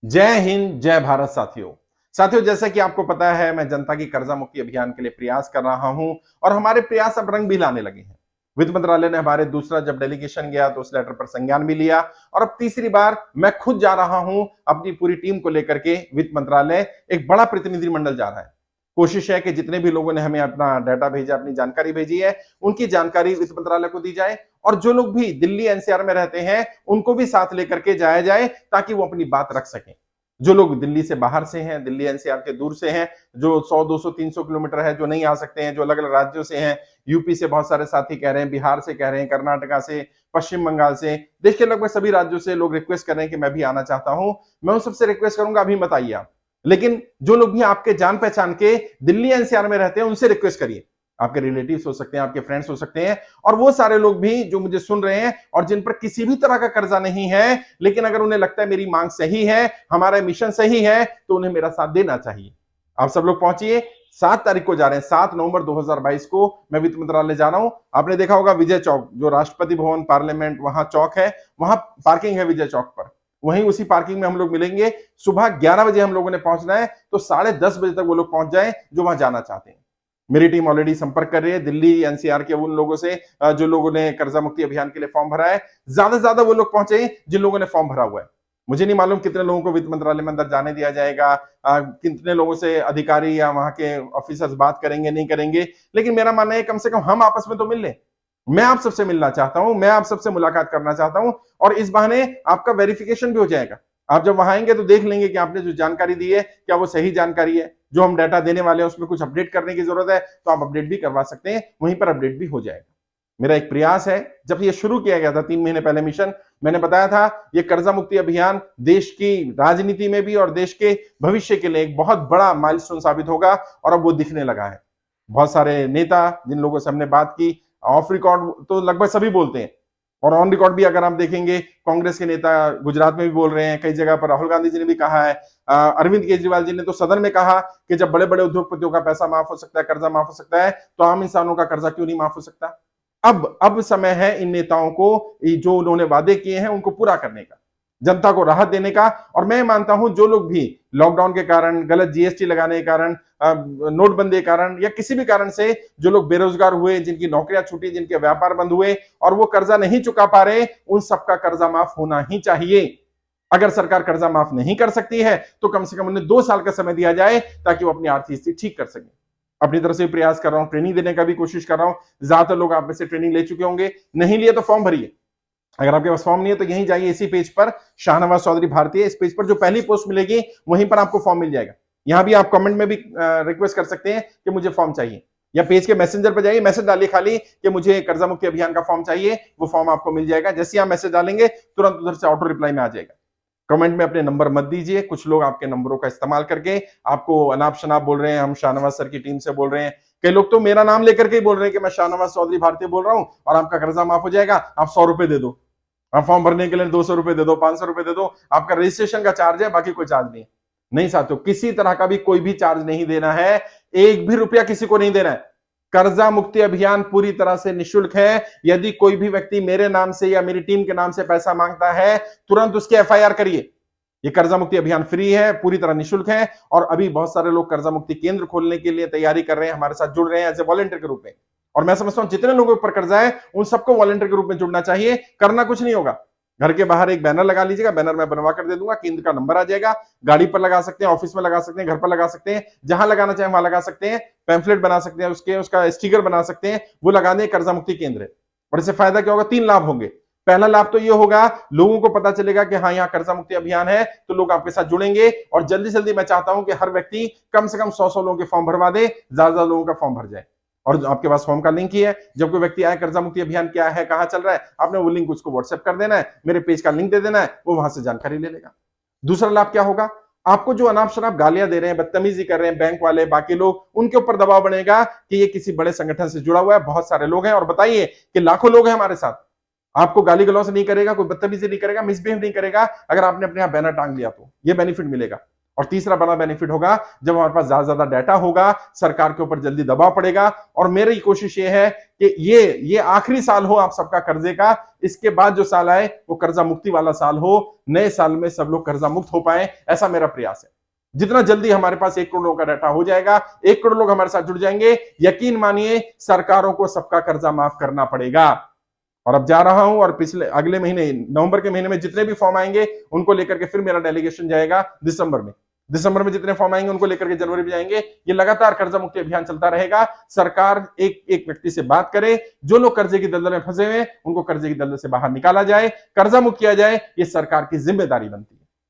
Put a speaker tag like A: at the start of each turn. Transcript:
A: जय हिंद, जय भारत साथियों। साथियों, जैसा कि आपको पता है, मैं जनता की कर्जा मुक्ति अभियान के लिए प्रयास कर रहा हूं और हमारे प्रयास अब रंग भी लाने लगे हैं। वित्त मंत्रालय ने हमारे दूसरा जब डेलीगेशन गया तो उस लेटर पर संज्ञान भी लिया और अब तीसरी बार मैं खुद जा रहा हूं अपनी पूरी टीम को लेकर के वित्त मंत्रालय। एक बड़ा प्रतिनिधिमंडल जा रहा है। कोशिश है कि जितने भी लोगों ने हमें अपना डाटा भेजा, अपनी जानकारी भेजी है, उनकी जानकारी वित्त मंत्रालय को दी जाए और जो लोग भी दिल्ली एनसीआर में रहते हैं, उनको भी साथ लेकर के जाया जाए ताकि वो अपनी बात रख सकें। जो लोग दिल्ली से बाहर से हैं, दिल्ली एनसीआर के दूर से हैं, जो 100, 200, 300 किलोमीटर है, जो नहीं आ सकते हैं, जो अलग-अलग राज्यों से हैं, यूपी से बहुत सारे साथी कह रहे हैं, बिहार से कह रहे हैं, कर्नाटका से, पश्चिम बंगाल से, देश के लगभग सभी राज्यों से लोग रिक्वेस्ट कर रहे हैं कि मैं भी आना चाहता हूं। मैं उन सबसे रिक्वेस्ट करूंगा, अभी मत आइए आप। लेकिन जो लोग भी आपके जान पहचान के दिल्ली एनसीआर में रहते हैं, उनसे रिक्वेस्ट करिए। आपके रिलेटिव्स हो सकते हैं, आपके फ्रेंड्स हो सकते हैं और वो सारे लोग भी जो मुझे सुन रहे हैं और जिन पर किसी भी तरह का कर्जा नहीं है, लेकिन अगर उन्हें लगता है मेरी मांग सही है, हमारा मिशन सही है, तो उन्हें मेरा साथ देना चाहिए। आप सब लोग पहुंचिए। 7 तारीख को जा रहे हैं, 7 नवंबर 2022 को मैं वित्त मंत्रालय जा रहा हूं। आपने देखा होगा विजय चौक, जो राष्ट्रपति भवन पार्लियामेंट वहां चौक है, वहां पार्किंग है विजय चौक पर। वहीं उसी पार्किंग में हम लोग मिलेंगे। सुबह 11 बजे हम लोगों ने पहुंचना है, तो 10:30 बजे तक वो लोग पहुंच जाए जो वहां जाना चाहते हैं। मेरी टीम ऑलरेडी संपर्क कर रही है दिल्ली एनसीआर के उन लोगों से जो लोगों ने कर्जा मुक्ति अभियान के लिए फॉर्म भरा है। ज्यादा से ज्यादा वो लोग पहुंचे जिन लोगों ने फॉर्म भरा हुआ है। मुझे नहीं मालूम कितने लोगों को वित्त मंत्रालय में अंदर जाने दिया जाएगा, कितने लोगों से अधिकारी या वहां के ऑफिसर्स बात करेंगे नहीं करेंगे, लेकिन मेरा मानना है कम से कम हम आपस में तो मिल लें। मैं आप सबसे मिलना चाहता हूं, मैं आप सबसे मुलाकात करना चाहता हूं और इस बहाने आपका वेरिफिकेशन भी हो जाएगा। आप जब वहां आएंगे तो देख लेंगे कि आपने जो जानकारी दी है क्या वो सही जानकारी है। जो हम डाटा देने वाले हैं उसमें कुछ अपडेट करने की जरूरत है तो आप अपडेट भी करवा सकते हैं, वहीं पर अपडेट भी हो जाएगा। मेरा एक प्रयास है, जब ये शुरू किया गया था 3 महीने पहले मिशन, मैंने बताया था ये कर्जा मुक्ति अभियान देश की राजनीति में भी और देश के भविष्य के लिए एक बहुत बड़ा माइलस्टोन साबित होगा और अब वो दिखने लगा है। बहुत सारे नेता जिन लोगों से हमने बात की, ऑफ रिकॉर्ड तो लगभग सभी बोलते हैं और ऑन रिकॉर्ड भी अगर आप देखेंगे, कांग्रेस के नेता गुजरात में भी बोल रहे हैं, कई जगह पर राहुल गांधी जी ने भी कहा है, अरविंद केजरीवाल जी ने तो सदन में कहा कि जब बड़े बड़े उद्योगपतियों का पैसा माफ हो सकता है, कर्जा माफ हो सकता है, तो आम इंसानों का कर्जा क्यों नहीं माफ हो सकता। अब समय है इन नेताओं को जो उन्होंने वादे किए हैं उनको पूरा करने का, जनता को राहत देने का। और मैं मानता हूं जो लोग भी लॉकडाउन के कारण, गलत जीएसटी लगाने के कारण, नोटबंदी के कारण या किसी भी कारण से जो लोग बेरोजगार हुए, जिनकी नौकरियां छूटी, जिनके व्यापार बंद हुए और वो कर्जा नहीं चुका पा रहे, उन सबका कर्जा माफ होना ही चाहिए। अगर सरकार कर्जा माफ नहीं कर सकती है तो कम से कम उन्हें 2 साल का समय दिया जाए ताकि वो अपनी आर्थिक स्थिति ठीक कर सके। अपनी तरफ से प्रयास कर रहा हूं, ट्रेनिंग देने का भी कोशिश कर रहा हूं। ज्यादातर लोग आप में से ट्रेनिंग ले चुके होंगे, नहीं लिए तो फॉर्म भरिए। अगर आपके पास फॉर्म नहीं है तो यहीं जाइए, इसी पेज पर शाहनवाज चौधरी भारतीय, इस पेज पर जो पहली पोस्ट मिलेगी वहीं पर आपको फॉर्म मिल जाएगा। यहां भी आप कमेंट में भी रिक्वेस्ट कर सकते हैं कि मुझे फॉर्म चाहिए, या पेज के मैसेंजर पर जाइए, मैसेज डालिए खाली कि मुझे कर्जा मुक्ति अभियान का फॉर्म चाहिए, वो फॉर्म आपको मिल जाएगा। जैसे आप मैसेज डालेंगे तुरंत उधर से ऑटो रिप्लाई में आ जाएगा। कमेंट में अपने नंबर मत दीजिए, कुछ लोग आपके नंबरों का इस्तेमाल करके आपको अनाप शनाप बोल रहे हैं, हम शाहनवाज सर की टीम से बोल रहे हैं। कई लोग तो मेरा नाम लेकर के ही बोल रहे हैं कि मैं शाहनवाज चौधरी भारतीय बोल रहा हूं और आपका कर्जा माफ हो जाएगा, आप 100 रुपए दे दो, आप फॉर्म भरने के लिए 200 रुपए दे दो, 500 रुपए दे दो, आपका रजिस्ट्रेशन का चार्ज है, बाकी कोई चार्ज नहीं है। नहीं साथियों, किसी तरह का भी कोई भी चार्ज नहीं देना है, एक भी रुपया किसी को नहीं देना है। कर्जा मुक्ति अभियान पूरी तरह से निःशुल्क है। यदि कोई भी व्यक्ति मेरे नाम से या मेरी टीम के नाम से पैसा मांगता है, तुरंत उसकी एफआईआर करिए। ये कर्जा मुक्ति अभियान फ्री है, पूरी तरह निःशुल्क है और अभी बहुत सारे लोग कर्जा मुक्ति केंद्र खोलने के लिए तैयारी कर रहे हैं, हमारे साथ जुड़ रहे हैं एज ए वॉलंटियर के रूप में। और मैं समझता हूं जितने लोगों पर कर्जा है उन सबको वॉलंटियर के रूप में जुड़ना चाहिए। करना कुछ नहीं होगा, घर के बाहर एक बैनर लगा लीजिएगा, बैनर मैं बनवा कर दे दूंगा, केंद्र का नंबर आ जाएगा, गाड़ी पर लगा सकते हैं, ऑफिस में लगा सकते हैं, घर पर लगा सकते हैं, जहां लगाना चाहे वहां लगा सकते हैं, पैम्फलेट बना सकते हैं, उसका स्टिकर बना सकते हैं, वो लगा दें कर्जा मुक्ति केंद्र है। और इससे फायदा क्या होगा, 3 लाभ होंगे। पहला लाभ तो ये होगा, लोगों को पता चलेगा कि हाँ यहाँ कर्जा मुक्ति अभियान है, तो लोग आपके साथ जुड़ेंगे। और जल्दी जल्दी मैं चाहता हूं कि हर व्यक्ति कम से कम 100 लोगों के फॉर्म भरवा दे, ज्यादा लोगों का फॉर्म भर जाए। और आपके पास फॉर्म का लिंक ही है, जब कोई व्यक्ति आए कर्जा मुक्ति अभियान क्या है, कहां चल रहा है, आपने वो लिंक उसको व्हाट्सएप कर देना है, मेरे पेज का लिंक दे देना है, वो वहां से जानकारी ले लेगा। दूसरा लाभ क्या होगा, आपको जो अनाप शनाप गालियां दे रहे हैं, बदतमीजी कर रहे हैं बैंक वाले, बाकी लोग, उनके ऊपर दबाव बनेगा कि ये किसी बड़े संगठन से जुड़ा हुआ है, बहुत सारे लोग हैं। और बताइए कि लाखों लोग हैं हमारे साथ, आपको गाली गलौज नहीं करेगा, कोई बदतमीजी नहीं करेगा, मिसबिहेव नहीं करेगा, अगर आपने अपने यहां बैनर टांग लिया तो ये बेनिफिट मिलेगा। और तीसरा बड़ा बेनिफिट होगा जब हमारे पास ज्यादा डाटा होगा, सरकार के ऊपर जल्दी दबाव पड़ेगा। और मेरी कोशिश ये है कि ये आखिरी साल हो आप सबका कर्जे का, इसके बाद जो साल आए वो कर्जा मुक्ति वाला साल हो, नए साल में सब लोग कर्जा मुक्त हो पाए, ऐसा मेरा प्रयास है। जितना जल्दी हमारे पास 1 करोड़ लोगों का डाटा हो जाएगा, 1 करोड़ लोग हमारे साथ जुड़ जाएंगे, यकीन मानिए सरकारों को सबका कर्जा माफ करना पड़ेगा। और अब जा रहा हूं और अगले महीने नवंबर के महीने में जितने भी फॉर्म आएंगे उनको लेकर के फिर मेरा डेलीगेशन जाएगा दिसंबर में जितने फॉर्म आएंगे उनको लेकर के जनवरी में जाएंगे। ये लगातार कर्जा मुक्ति अभियान चलता रहेगा। सरकार एक एक व्यक्ति से बात करे, जो लोग कर्जे की दलदल में फंसे हुए उनको कर्जे की दलदल से बाहर निकाला जाए, कर्जा मुक्त किया जाए, ये सरकार की जिम्मेदारी बनती है।